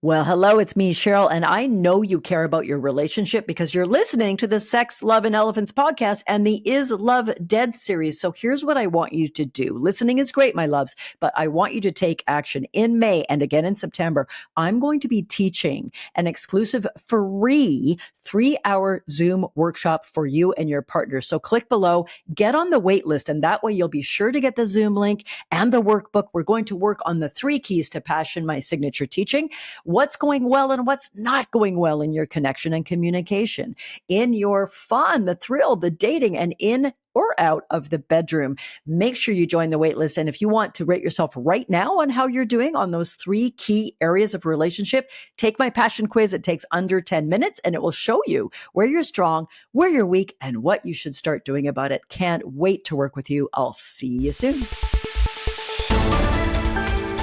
Well, hello, it's me, Cheryl, and I know you care about your relationship because you're listening to the Sex, Love, and Elephants podcast and the Is Love Dead series. So here's what I want you to do. Listening is great, my loves, but I want you to take action. In May and again in September, I'm going to be teaching an exclusive free 3-hour Zoom workshop for you and your partner. So click below, get on the wait list, and that way you'll be sure to get the Zoom link and the workbook. We're going to work on the 3 keys to passion, my signature teaching. What's going well and what's not going well in your connection and communication, in your fun, the thrill, the dating, and in or out of the bedroom. Make sure you join the waitlist. And if you want to rate yourself right now on how you're doing on those 3 key areas of relationship, take my passion quiz. It takes under 10 minutes and it will show you where you're strong, where you're weak, and what you should start doing about it. Can't wait to work with you. I'll see you soon.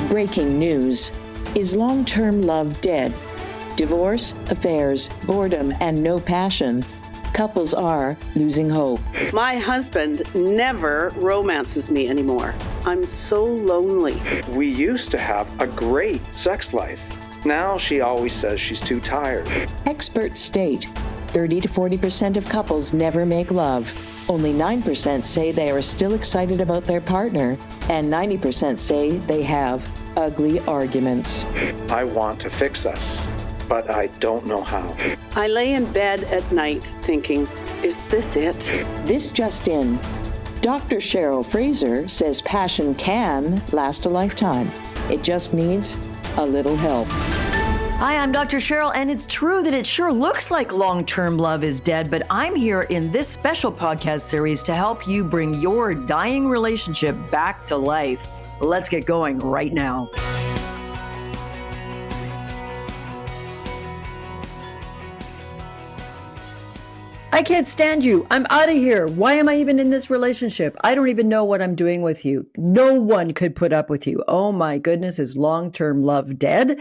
Breaking news. Is long-term love dead? Divorce, affairs, boredom, and no passion. Couples are losing hope. My husband never romances me anymore. I'm so lonely. We used to have a great sex life. Now she always says she's too tired. Experts state 30 to 40% of couples never make love. Only 9% say they are still excited about their partner, and 90% say they have ugly arguments. I want to fix us, but I don't know how. I lay in bed at night thinking, is this it? This just in. Dr. Cheryl Fraser says passion can last a lifetime. It just needs a little help. Hi, I'm Dr. Cheryl, and it's true that it sure looks like long-term love is dead, but I'm here in this special podcast series to help you bring your dying relationship back to life. Let's get going right now. I can't stand you. I'm out of here. Why am I even in this relationship? I don't even know what I'm doing with you. No one could put up with you. Oh my goodness, is long-term love dead?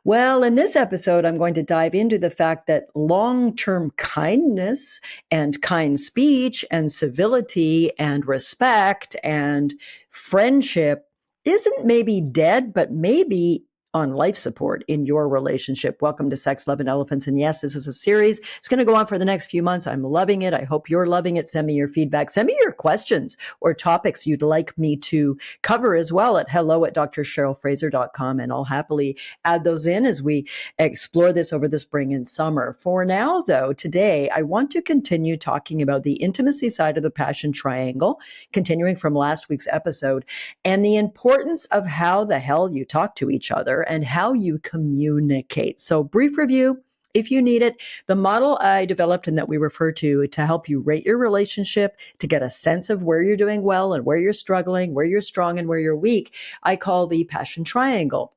Well, in this episode, I'm going to dive into the fact that long-term kindness and kind speech and civility and respect and friendship isn't maybe dead, but maybe on life support in your relationship. Welcome to Sex, Love, and Elephants. And yes, this is a series. It's going to go on for the next few months. I'm loving it. I hope you're loving it. Send me your feedback. Send me your questions or topics you'd like me to cover as well at hello@drcherylfraser.com. And I'll happily add those in as we explore this over the spring and summer. For now, though, today, I want to continue talking about the intimacy side of the passion triangle, continuing from last week's episode, and the importance of how the hell you talk to each other and how you communicate. So brief review, if you need it, the model I developed and that we refer to help you rate your relationship, to get a sense of where you're doing well and where you're struggling, where you're strong and where you're weak, I call the passion triangle.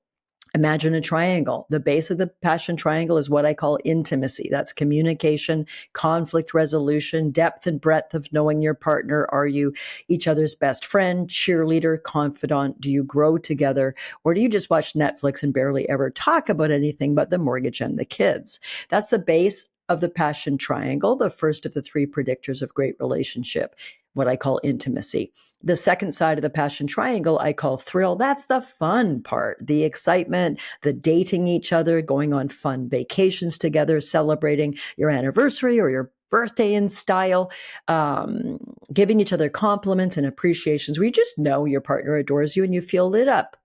Imagine a triangle. The base of the passion triangle is what I call intimacy. That's communication, conflict resolution, depth and breadth of knowing your partner. Are you each other's best friend, cheerleader, confidant? Do you grow together? Or do you just watch Netflix and barely ever talk about anything but the mortgage and the kids? That's the base of the passion triangle, the first of the 3 predictors of great relationship, what I call intimacy. The second side of the passion triangle, I call thrill. That's the fun part, the excitement, the dating each other, going on fun vacations together, celebrating your anniversary or your birthday in style, giving each other compliments and appreciations where you just know your partner adores you and you feel lit up.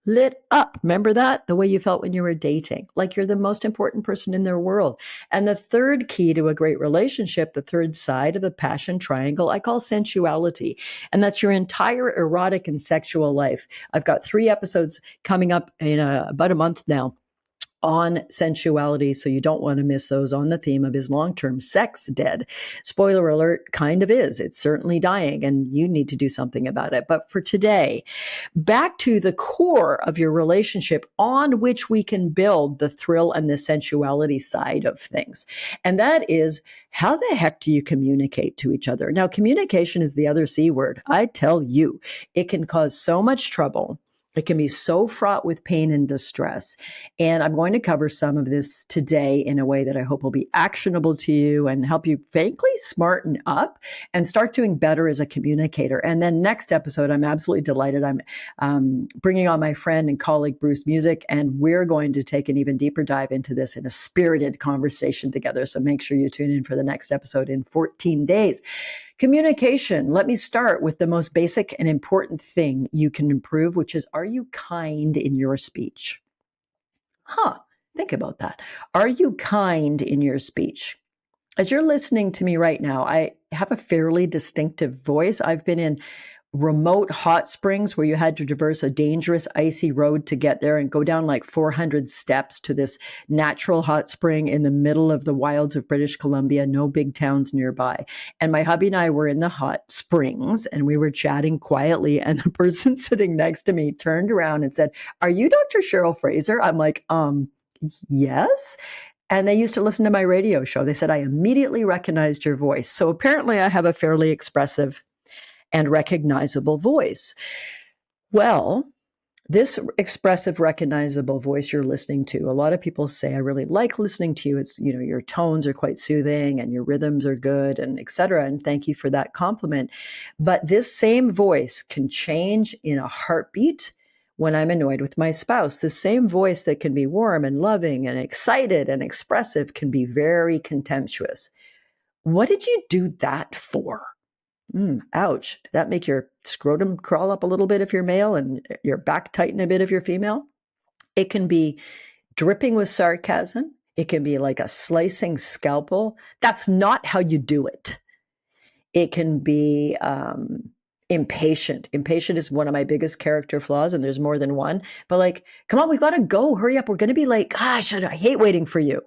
Lit up. Remember that? The way you felt when you were dating, like you're the most important person in their world. And the third key to a great relationship, the third side of the passion triangle, I call sensuality. And that's your entire erotic and sexual life. I've got 3 episodes coming up in about a month now on sensuality, so you don't want to miss those, on the theme of is long-term sex dead? Spoiler alert, kind of is. It's certainly dying, and you need to do something about it. But for today, back to the core of your relationship on which we can build the thrill and the sensuality side of things. And that is, how the heck do you communicate to each other? Now, communication is the other C word. I tell you, it can cause so much trouble It can be so fraught with pain and distress. And I'm going to cover some of this today in a way that I hope will be actionable to you and help you frankly smarten up and start doing better as a communicator. And then next episode, I'm absolutely delighted. I'm bringing on my friend and colleague, Bruce Music, and we're going to take an even deeper dive into this in a spirited conversation together. So make sure you tune in for the next episode in 14 days. Communication. Let me start with the most basic and important thing you can improve, which is, are you kind in your speech? Think about that. Are you kind in your speech? As you're listening to me right now, I have a fairly distinctive voice. I've been in remote hot springs where you had to traverse a dangerous icy road to get there and go down like 400 steps to this natural hot spring in the middle of the wilds of British Columbia, no big towns nearby. And my hubby and I were in the hot springs and we were chatting quietly, and the person sitting next to me turned around and said, "Are you Dr. Cheryl Fraser?" I'm like, yes. And they used to listen to my radio show. They said, "I immediately recognized your voice." So apparently I have a fairly expressive and recognizable voice. Well, this expressive, recognizable voice you're listening to, a lot of people say, "I really like listening to you. It's, your tones are quite soothing and your rhythms are good, and et cetera." And thank you for that compliment. But this same voice can change in a heartbeat when I'm annoyed with my spouse. The same voice that can be warm and loving and excited and expressive can be very contemptuous. What did you do that for? Ouch. Did that make your scrotum crawl up a little bit if you're male and your back tighten a bit if you're female? It can be dripping with sarcasm. It can be like a slicing scalpel. That's not how you do it. It can be impatient. Impatient is one of my biggest character flaws, and there's more than one. But like, come on, we got to go. Hurry up. We're going to be late. Gosh, I hate waiting for you.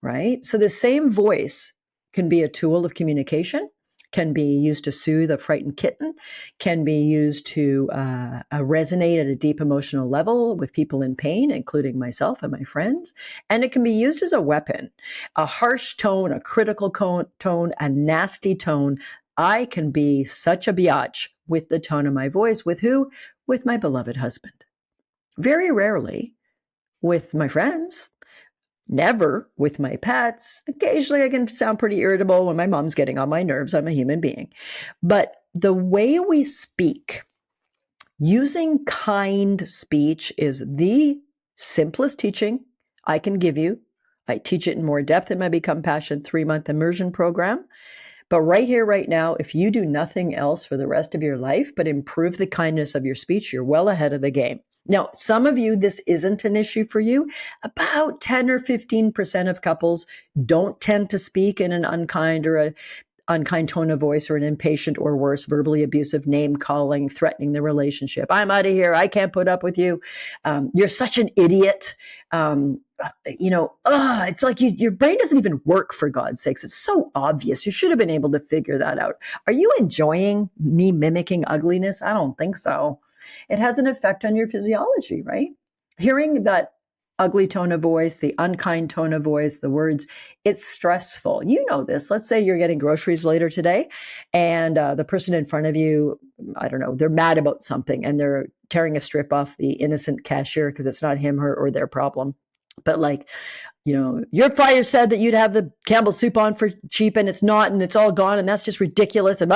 Right? So the same voice can be a tool of communication, can be used to soothe a frightened kitten, can be used to resonate at a deep emotional level with people in pain, including myself and my friends. And it can be used as a weapon, a harsh tone, a critical tone, a nasty tone. I can be such a biatch with the tone of my voice. With who? With my beloved husband. Very rarely with my friends. Never with my pets. Occasionally I can sound pretty irritable when my mom's getting on my nerves. I'm a human being. But the way we speak, using kind speech, is the simplest teaching I can give you. I teach it in more depth in my Become Passion 3-month immersion program. But right here, right now, if you do nothing else for the rest of your life but improve the kindness of your speech, you're well ahead of the game. Now, some of you, this isn't an issue for you. About 10 or 15% of couples don't tend to speak in an unkind or an unkind tone of voice, or an impatient or worse, verbally abusive, name calling, threatening the relationship. "I'm out of here. I can't put up with you. You're such an idiot." It's like your brain doesn't even work, for God's sakes. It's so obvious. You should have been able to figure that out. Are you enjoying me mimicking ugliness? I don't think so. It has an effect on your physiology, right? Hearing that ugly tone of voice, the unkind tone of voice, the words, it's stressful. You know this. Let's say you're getting groceries later today and the person in front of you, I don't know, they're mad about something and they're tearing a strip off the innocent cashier because it's not him, her, or their problem. But like, your flyer said that you'd have the Campbell's soup on for cheap and it's not, and it's all gone, and that's just ridiculous. And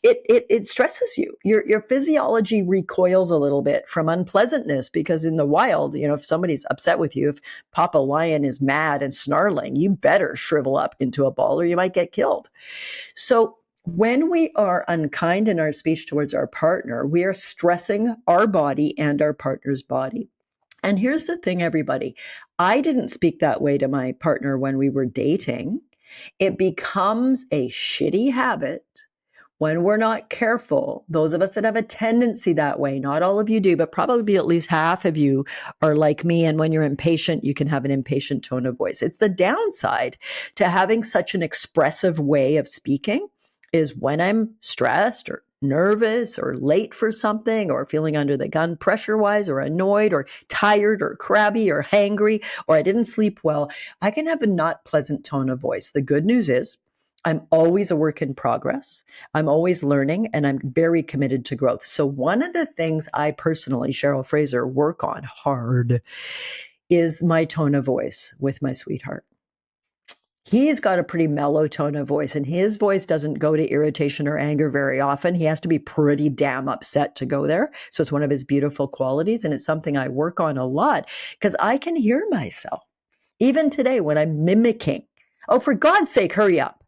it stresses you. Your physiology recoils a little bit from unpleasantness, because in the wild, if somebody's upset with you, if Papa Lion is mad and snarling, you better shrivel up into a ball or you might get killed. So when we are unkind in our speech towards our partner, we are stressing our body and our partner's body. And here's the thing, everybody. I didn't speak that way to my partner when we were dating. It becomes a shitty habit when we're not careful. Those of us that have a tendency that way, not all of you do, but probably at least half of you are like me. And when you're impatient, you can have an impatient tone of voice. It's the downside to having such an expressive way of speaking, is when I'm stressed or nervous or late for something, or feeling under the gun pressure-wise, or annoyed or tired or crabby or hangry, or I didn't sleep well, I can have a not pleasant tone of voice. The good news is I'm always a work in progress. I'm always learning, and I'm very committed to growth. So one of the things I personally, Cheryl Fraser, work on hard is my tone of voice with my sweetheart. He's got a pretty mellow tone of voice, and his voice doesn't go to irritation or anger very often. He has to be pretty damn upset to go there. So it's one of his beautiful qualities, and it's something I work on a lot because I can hear myself. Even today when I'm mimicking, oh, for God's sake, hurry up.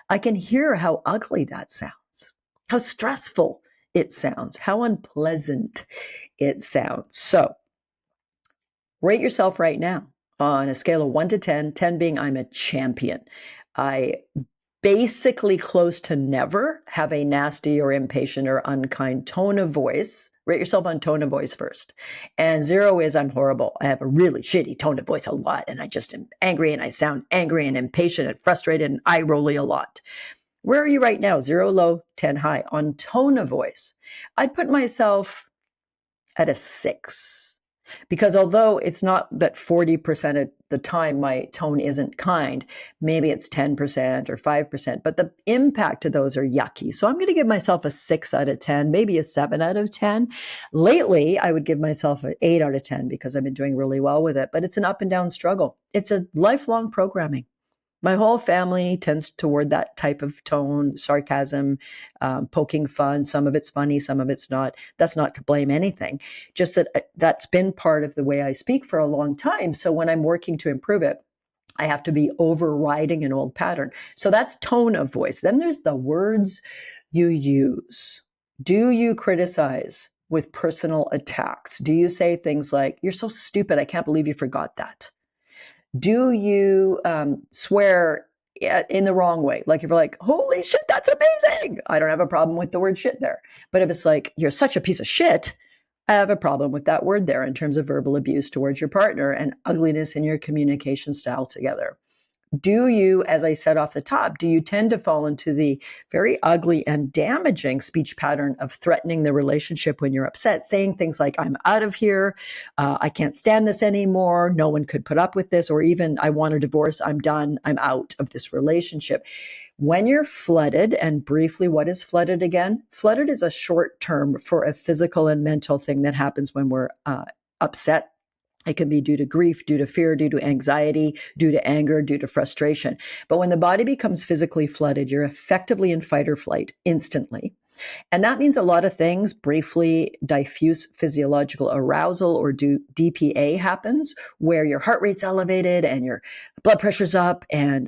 I can hear how ugly that sounds, how stressful it sounds, how unpleasant it sounds. So rate yourself right now on a scale of 1 to 10, 10 being I'm a champion. I basically close to never have a nasty or impatient or unkind tone of voice. Rate yourself on tone of voice first. And 0 is I'm horrible. I have a really shitty tone of voice a lot, and I just am angry, and I sound angry and impatient and frustrated and eye-rolly a lot. Where are you right now? 0 low, 10 high. On tone of voice, I'd put myself at a 6. Because although it's not that 40% of the time my tone isn't kind, maybe it's 10% or 5%, but the impact of those are yucky. So I'm going to give myself a 6 out of 10, maybe a 7 out of 10. Lately, I would give myself an 8 out of 10 because I've been doing really well with it, but it's an up and down struggle. It's a lifelong programming. My whole family tends toward that type of tone, sarcasm, poking fun. Some of it's funny, some of it's not. That's not to blame anything. Just that that's been part of the way I speak for a long time. So when I'm working to improve it, I have to be overriding an old pattern. So that's tone of voice. Then there's the words you use. Do you criticize with personal attacks? Do you say things like, "You're so stupid, I can't believe you forgot that"? Do you swear in the wrong way? Like if you're like, "Holy shit, that's amazing." I don't have a problem with the word shit there. But if it's like, "You're such a piece of shit," I have a problem with that word there in terms of verbal abuse towards your partner and ugliness in your communication style together. Do you, as I said off the top, do you tend to fall into the very ugly and damaging speech pattern of threatening the relationship when you're upset, saying things like, "I'm out of here, I can't stand this anymore, no one could put up with this," or even, "I want a divorce, I'm done, I'm out of this relationship." When you're flooded, and briefly, what is flooded again? Flooded is a short term for a physical and mental thing that happens when we're upset. It can be due to grief, due to fear, due to anxiety, due to anger, due to frustration. But when the body becomes physically flooded, you're effectively in fight or flight instantly. And that means a lot of things. Briefly, diffuse physiological arousal or DPA happens, where your heart rate's elevated and your blood pressure's up and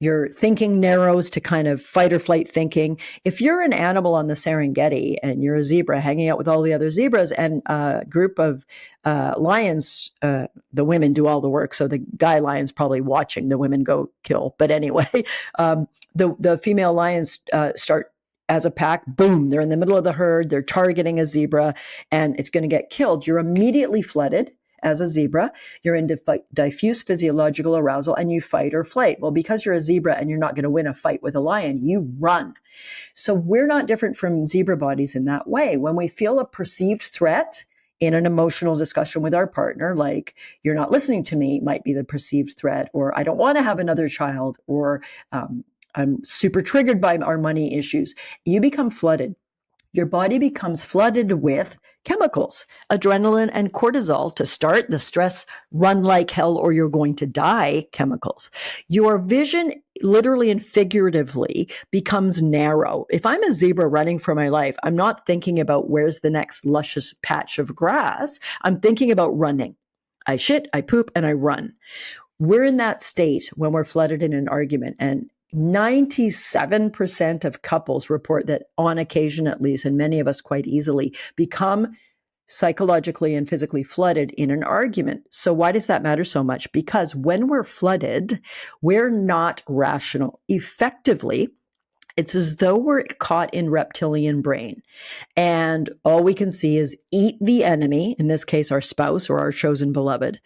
your thinking narrows to kind of fight or flight thinking. If you're an animal on the Serengeti and you're a zebra hanging out with all the other zebras and a group of lions, the women do all the work. So the guy lion's probably watching the women go kill. But anyway, the female lions start as a pack, boom, they're in the middle of the herd, they're targeting a zebra, and it's going to get killed. You're immediately flooded as a zebra. You're in diffuse physiological arousal and you fight or flight. Well, because you're a zebra and you're not going to win a fight with a lion, you run. So we're not different from zebra bodies in that way. When we feel a perceived threat in an emotional discussion with our partner, like "you're not listening to me" might be the perceived threat, or "I don't want to have another child," or "I'm super triggered by our money issues," you become flooded. Your body becomes flooded with chemicals, adrenaline and cortisol to start the stress, run like hell or you're going to die chemicals. Your vision literally and figuratively becomes narrow. If I'm a zebra running for my life, I'm not thinking about where's the next luscious patch of grass. I'm thinking about running. I shit, I poop, and I run. We're in that state when we're flooded in an argument, and 97% of couples report that on occasion, at least, and many of us quite easily, become psychologically and physically flooded in an argument. So why does that matter so much? Because when we're flooded, we're not rational. Effectively, it's as though we're caught in reptilian brain. And all we can see is eat the enemy, in this case, our spouse or our chosen beloved,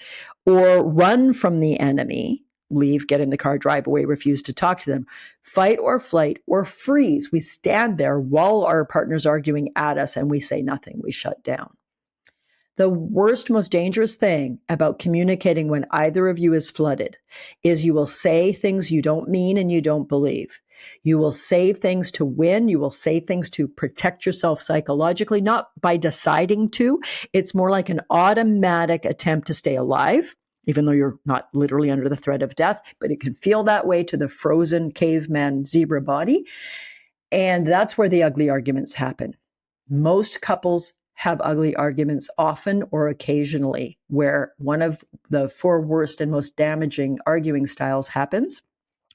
or run from the enemy, leave, get in the car, drive away, refuse to talk to them, fight or flight, or freeze. We stand there while our partner's arguing at us and we say nothing. We shut down. The worst, most dangerous thing about communicating when either of you is flooded is you will say things you don't mean and you don't believe. You will say things to win. You will say things to protect yourself psychologically, not by deciding to. It's more like an automatic attempt to stay alive, even though you're not literally under the threat of death, but it can feel that way to the frozen caveman zebra body. And that's where the ugly arguments happen. Most couples have ugly arguments often or occasionally, where one of the four worst and most damaging arguing styles happens,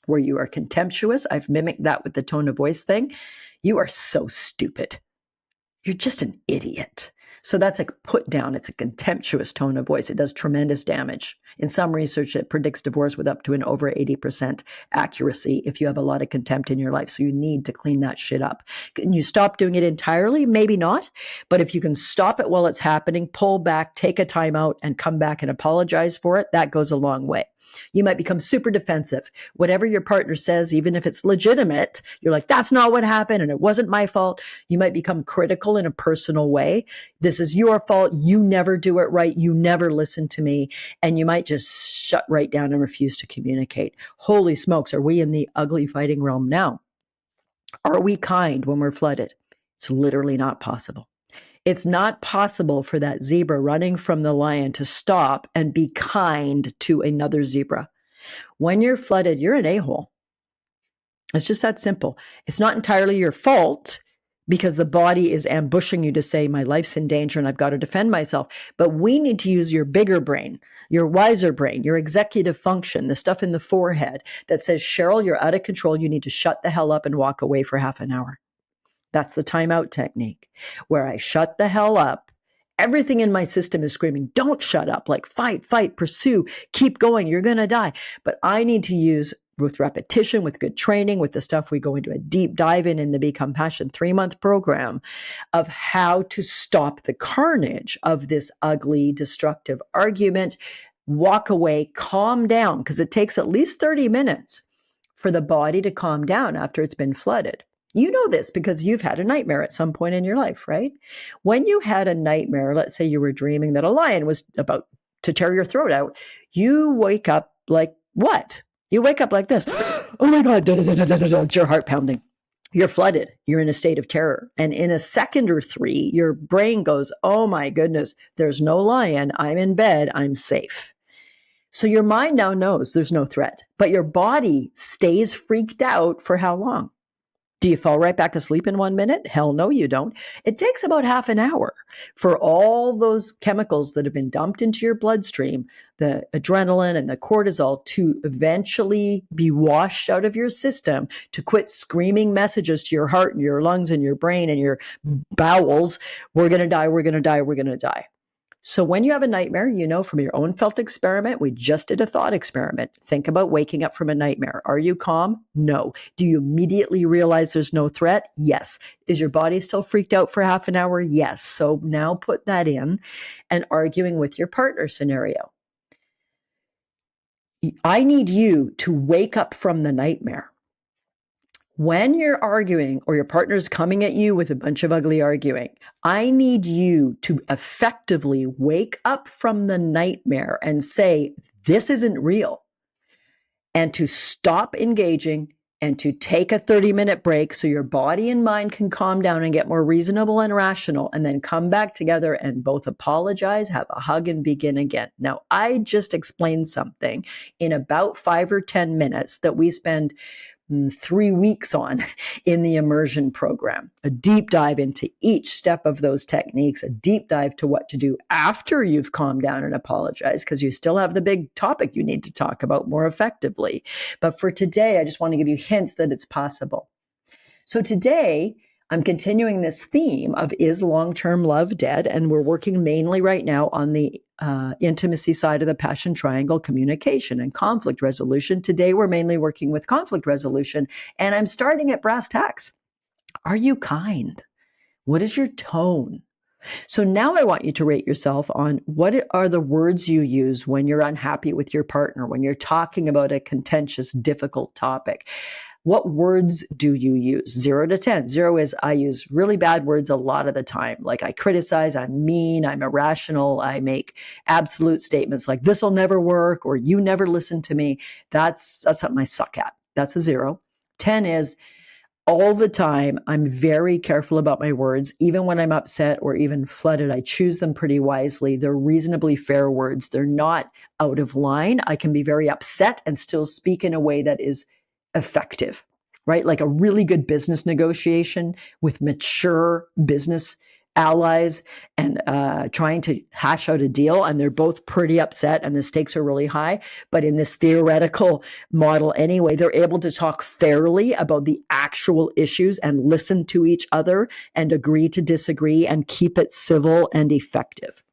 where you are contemptuous. I've mimicked that with the tone of voice thing. You are so stupid. You're just an idiot. So that's a put down. It's a contemptuous tone of voice. It does tremendous damage. In some research, it predicts divorce with up to an over 80% accuracy if you have a lot of contempt in your life. So you need to clean that shit up. Can you stop doing it entirely? Maybe not. But if you can stop it while it's happening, pull back, take a time out, and come back and apologize for it, that goes a long way. You might become super defensive. Whatever your partner says, even if it's legitimate, you're like, that's not what happened and it wasn't my fault. You might become critical in a personal way. This is your fault. You never do it right. You never listen to me. And you might just shut right down and refuse to communicate. Holy smokes, are we in the ugly fighting realm now? Are we kind when we're flooded? It's literally not possible. It's not possible for that zebra running from the lion to stop and be kind to another zebra. When you're flooded, you're an a-hole. It's just that simple. It's not entirely your fault because the body is ambushing you to say, my life's in danger and I've got to defend myself. But we need to use your bigger brain, your wiser brain, your executive function, the stuff in the forehead that says, Cheryl, you're out of control. You need to shut the hell up and walk away for half an hour. That's the timeout technique, where I shut the hell up. Everything in my system is screaming, don't shut up, like fight, pursue, keep going, you're going to die. But I need to use, with repetition, with good training, with the stuff we go into a deep dive in the Become Passion 3-month program, of how to stop the carnage of this ugly, destructive argument, walk away, calm down, because it takes at least 30 minutes for the body to calm down after it's been flooded. You know this because you've had a nightmare at some point in your life, right? When you had a nightmare, let's say you were dreaming that a lion was about to tear your throat out, you wake up like what? You wake up like this. Oh my God, it's your heart pounding. You're flooded. You're in a state of terror. And in a second or three, your brain goes, oh my goodness, there's no lion. I'm in bed. I'm safe. So your mind now knows there's no threat, but your body stays freaked out for how long? Do you fall right back asleep in 1 minute? Hell no, you don't. It takes about half an hour for all those chemicals that have been dumped into your bloodstream, the adrenaline and the cortisol, to eventually be washed out of your system, to quit screaming messages to your heart and your lungs and your brain and your bowels, we're going to die, we're going to die, we're going to die. So when you have a nightmare, you know from your own felt experiment, we just did a thought experiment. Think about waking up from a nightmare. Are you calm? No. Do you immediately realize there's no threat? Yes. Is your body still freaked out for half an hour? Yes. So now put that in and arguing with your partner scenario. I need you to wake up from the nightmare. When you're arguing or your partner's coming at you with a bunch of ugly arguing, I need you to effectively wake up from the nightmare and say, this isn't real. And to stop engaging and to take a 30-minute break so your body and mind can calm down and get more reasonable and rational, and then come back together and both apologize, have a hug, and begin again. Now, I just explained something in about 5 or 10 minutes that we spend 3 weeks on in the immersion program, a deep dive into each step of those techniques, a deep dive to what to do after you've calmed down and apologized, because you still have the big topic you need to talk about more effectively. But for today, I just want to give you hints that it's possible. So today, I'm continuing this theme of, is long-term love dead? And we're working mainly right now on the intimacy side of the passion triangle, communication and conflict resolution. Today, we're mainly working with conflict resolution, and I'm starting at brass tacks. Are you kind? What is your tone? So now I want you to rate yourself on what are the words you use when you're unhappy with your partner, when you're talking about a contentious, difficult topic. What words do you use? 0 to 10. 0 is I use really bad words a lot of the time. Like I criticize, I'm mean, I'm irrational, I make absolute statements like this will never work or you never listen to me. That's something I suck at. That's a 0. 10 is all the time, I'm very careful about my words. Even when I'm upset or even flooded, I choose them pretty wisely. They're reasonably fair words. They're not out of line. I can be very upset and still speak in a way that is effective, right? Like a really good business negotiation with mature business allies and trying to hash out a deal. And they're both pretty upset and the stakes are really high. But in this theoretical model anyway, they're able to talk fairly about the actual issues and listen to each other and agree to disagree and keep it civil and effective.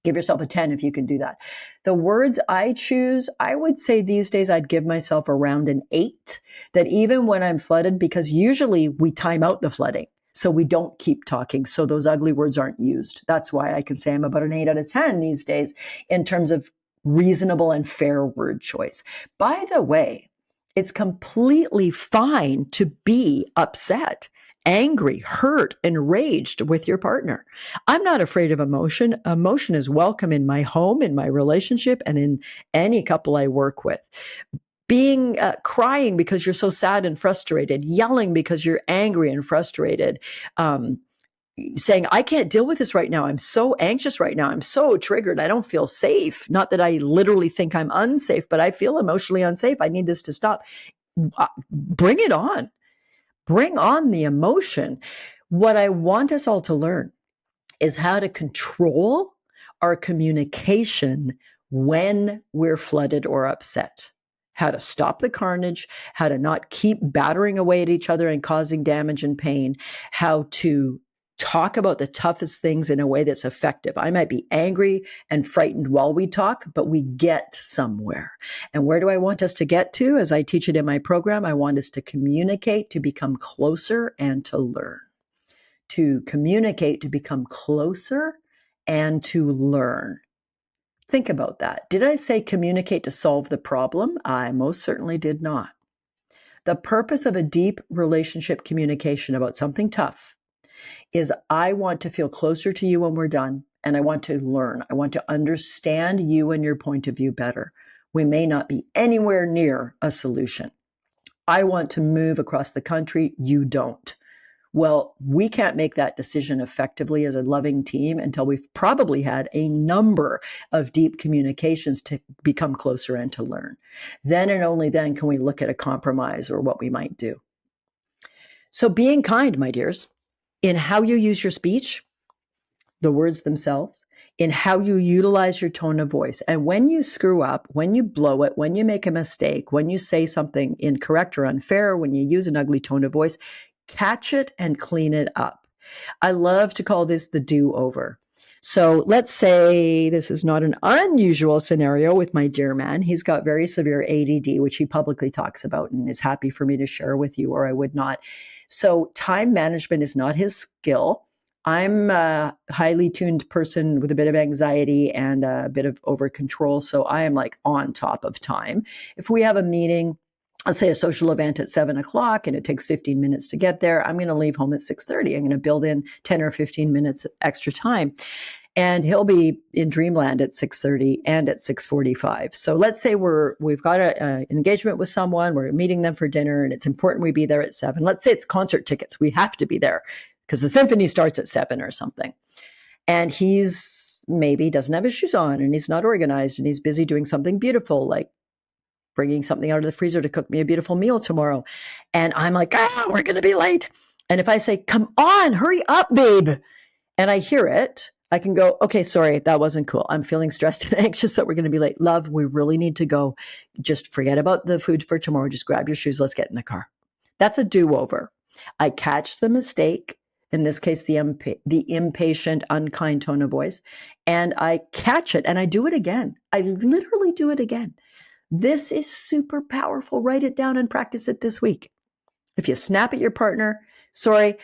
Give yourself a 10 if you can do that. The words I choose, I would say these days I'd give myself around an 8, that even when I'm flooded, because usually we time out the flooding, so we don't keep talking, so those ugly words aren't used. That's why I can say I'm about an 8 out of 10 these days in terms of reasonable and fair word choice. By the way, it's completely fine to be upset, angry, hurt, enraged with your partner. I'm not afraid of emotion. Emotion is welcome in my home, in my relationship, and in any couple I work with. Being crying because you're so sad and frustrated, yelling because you're angry and frustrated, saying, I can't deal with this right now. I'm so anxious right now. I'm so triggered. I don't feel safe. Not that I literally think I'm unsafe, but I feel emotionally unsafe. I need this to stop. Bring it on. Bring on the emotion. What I want us all to learn is how to control our communication when we're flooded or upset. How to stop the carnage, how to not keep battering away at each other and causing damage and pain, how to talk about the toughest things in a way that's effective. I might be angry and frightened while we talk, but we get somewhere. And where do I want us to get to? As I teach it in my program, I want us to communicate, to become closer, and to learn. To communicate, to become closer, and to learn. Think about that. Did I say communicate to solve the problem? I most certainly did not. The purpose of a deep relationship communication about something tough is I want to feel closer to you when we're done, and I want to learn. I want to understand you and your point of view better. We may not be anywhere near a solution. I want to move across the country. You don't. Well, we can't make that decision effectively as a loving team until we've probably had a number of deep communications to become closer and to learn. Then and only then can we look at a compromise or what we might do. So being kind, my dears, in how you use your speech, the words themselves, in how you utilize your tone of voice. And when you screw up, when you blow it, when you make a mistake, when you say something incorrect or unfair, when you use an ugly tone of voice, catch it and clean it up. I love to call this the do-over. So let's say this is not an unusual scenario with my dear man. He's got very severe ADD, which he publicly talks about and is happy for me to share with you, or I would not. So time management is not his skill. I'm a highly tuned person with a bit of anxiety and a bit of over control. So I am like on top of time. If we have a meeting, let's say a social event at 7:00 and it takes 15 minutes to get there, I'm going to leave home at 6:30. I'm going to build in 10 or 15 minutes extra time. And he'll be in dreamland at 6:30 and at 6:45. So let's say we've got an engagement with someone, we're meeting them for dinner, and it's important we be there at 7. Let's say it's concert tickets. We have to be there because the symphony starts at 7 or something. And he's maybe doesn't have his shoes on and he's not organized and he's busy doing something beautiful, like bringing something out of the freezer to cook me a beautiful meal tomorrow. And I'm like, we're going to be late. And if I say, come on, hurry up, babe, and I hear it, I can go, okay, sorry, that wasn't cool. I'm feeling stressed and anxious that we're going to be late. Love, we really need to go. Just forget about the food for tomorrow. Just grab your shoes. Let's get in the car. That's a do-over. I catch the mistake, in this case, the impatient, unkind tone of voice, and I catch it and I do it again. I literally do it again. This is super powerful. Write it down and practice it this week. If you snap at your partner, sorry,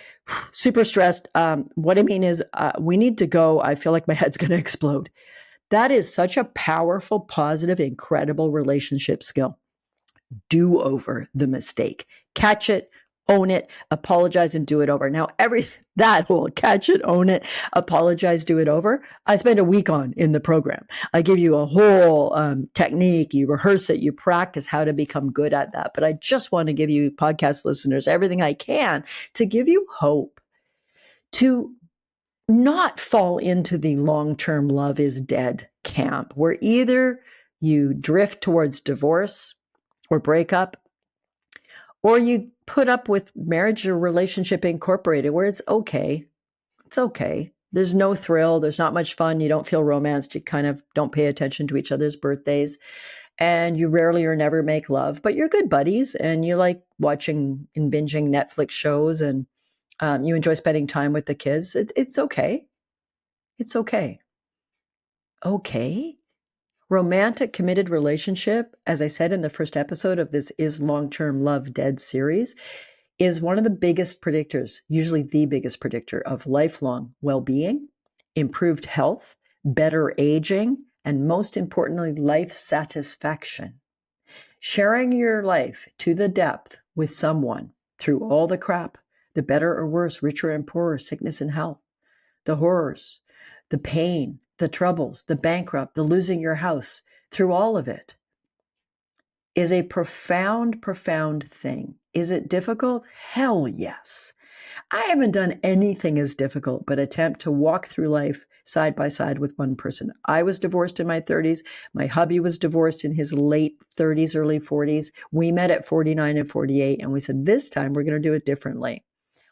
super stressed. What I mean is we need to go. I feel like my head's going to explode. That is such a powerful, positive, incredible relationship skill. Do over the mistake. Catch it, Own it, apologize, and do it over. Now, that whole catch it, own it, apologize, do it over, I spend a week on in the program. I give you a whole technique. You rehearse it, you practice how to become good at that. But I just want to give you podcast listeners everything I can to give you hope, to not fall into the long-term love is dead camp, where either you drift towards divorce or breakup, or you put up with marriage or relationship incorporated, where it's okay. It's okay. There's no thrill. There's not much fun. You don't feel romanced. You kind of don't pay attention to each other's birthdays. And you rarely or never make love, but you're good buddies and you like watching and binging Netflix shows, and you enjoy spending time with the kids. It's okay. It's okay. Okay. Romantic committed relationship, as I said in the first episode of this Is Long-Term Love Dead series, is one of the biggest predictors, usually the biggest predictor of lifelong well-being, improved health, better aging, and most importantly, life satisfaction. Sharing your life to the depth with someone through all the crap, the better or worse, richer and poorer, sickness and health, the horrors, the pain, the troubles, the bankrupt, the losing your house, through all of it, is a profound, profound thing. Is it difficult? Hell yes. I haven't done anything as difficult but attempt to walk through life side by side with one person. I was divorced in my 30s. My hubby was divorced in his late 30s, early 40s. We met at 49 and 48, and we said, this time we're going to do it differently.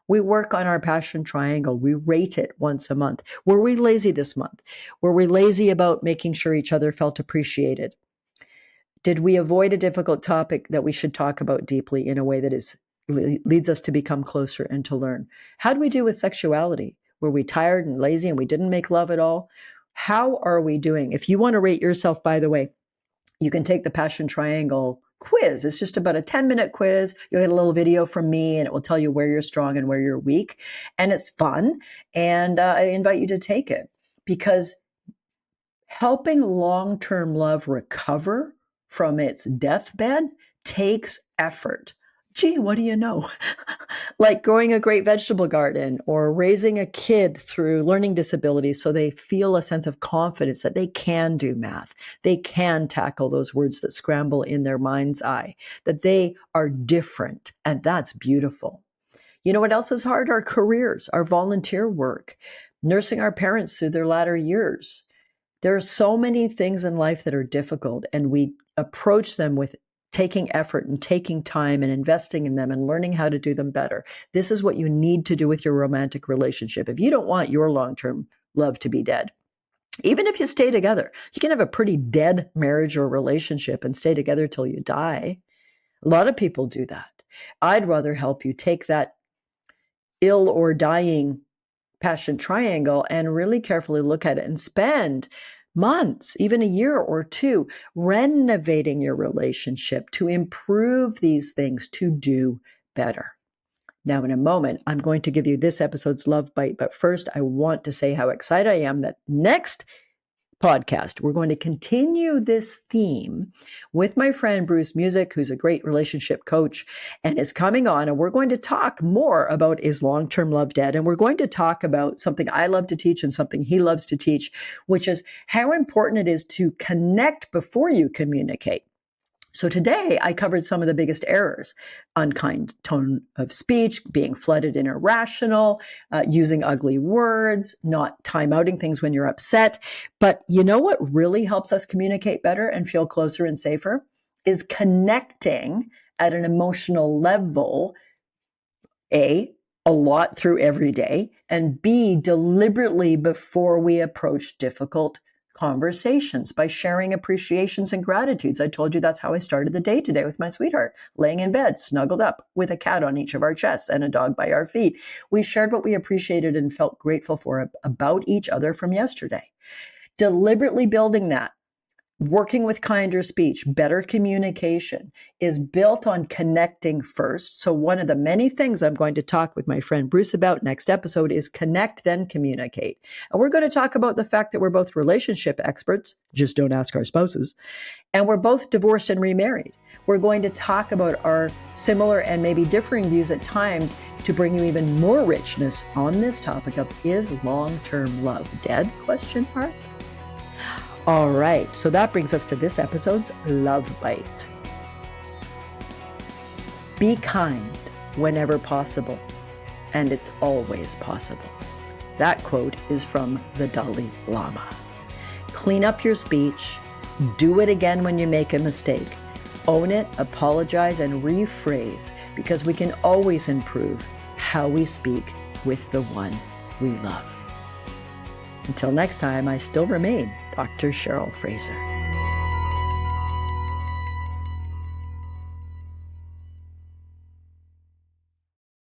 We work on our passion triangle. We rate it once a month. Were we lazy this month? Were we lazy about making sure each other felt appreciated? Did we avoid a difficult topic that we should talk about deeply in a way that leads us to become closer and to learn? How do we do with sexuality? Were we tired and lazy and we didn't make love at all? How are we doing? If you want to rate yourself, by the way, you can take the Passion Triangle quiz. It's just about a 10-minute quiz. You'll get a little video from me and it will tell you where you're strong and where you're weak. And it's fun. And I invite you to take it, because helping long-term love recover from its deathbed takes effort. Gee, what do you know? Like growing a great vegetable garden or raising a kid through learning disabilities so they feel a sense of confidence that they can do math, they can tackle those words that scramble in their mind's eye, that they are different, and that's beautiful. You know what else is hard? Our careers, our volunteer work, nursing our parents through their latter years. There are so many things in life that are difficult, and we approach them with taking effort and taking time and investing in them and learning how to do them better. This is what you need to do with your romantic relationship. If you don't want your long-term love to be dead, even if you stay together, you can have a pretty dead marriage or relationship and stay together till you die. A lot of people do that. I'd rather help you take that ill or dying passion triangle and really carefully look at it and spend months, even a year or two, renovating your relationship to improve these things, to do better. Now, in a moment, I'm going to give you this episode's love bite. But first, I want to say how excited I am that next podcast, we're going to continue this theme with my friend Bruce Music, who's a great relationship coach and is coming on. And we're going to talk more about Is Long-Term Love Dead? And we're going to talk about something I love to teach and something he loves to teach, which is how important it is to connect before you communicate. So today I covered some of the biggest errors: unkind tone of speech, being flooded and irrational, using ugly words, not time-outing things when you're upset. But you know what really helps us communicate better and feel closer and safer is connecting at an emotional level, A lot through every day, and B, deliberately before we approach difficult conversations, by sharing appreciations and gratitudes. I told you that's how I started the day today with my sweetheart, laying in bed, snuggled up with a cat on each of our chests and a dog by our feet. We shared what we appreciated and felt grateful for about each other from yesterday. Deliberately building that working with kinder speech, better communication is built on connecting first. So one of the many things I'm going to talk with my friend Bruce about next episode is connect, then communicate. And we're going to talk about the fact that we're both relationship experts, just don't ask our spouses, and we're both divorced and remarried. We're going to talk about our similar and maybe differing views at times to bring you even more richness on this topic of, is long-term love dead? ? All right, so that brings us to this episode's Love Bite. Be kind whenever possible, and it's always possible. That quote is from the Dalai Lama. Clean up your speech, do it again when you make a mistake. Own it, apologize, and rephrase, because we can always improve how we speak with the one we love. Until next time, I still remain Dr. Cheryl Fraser.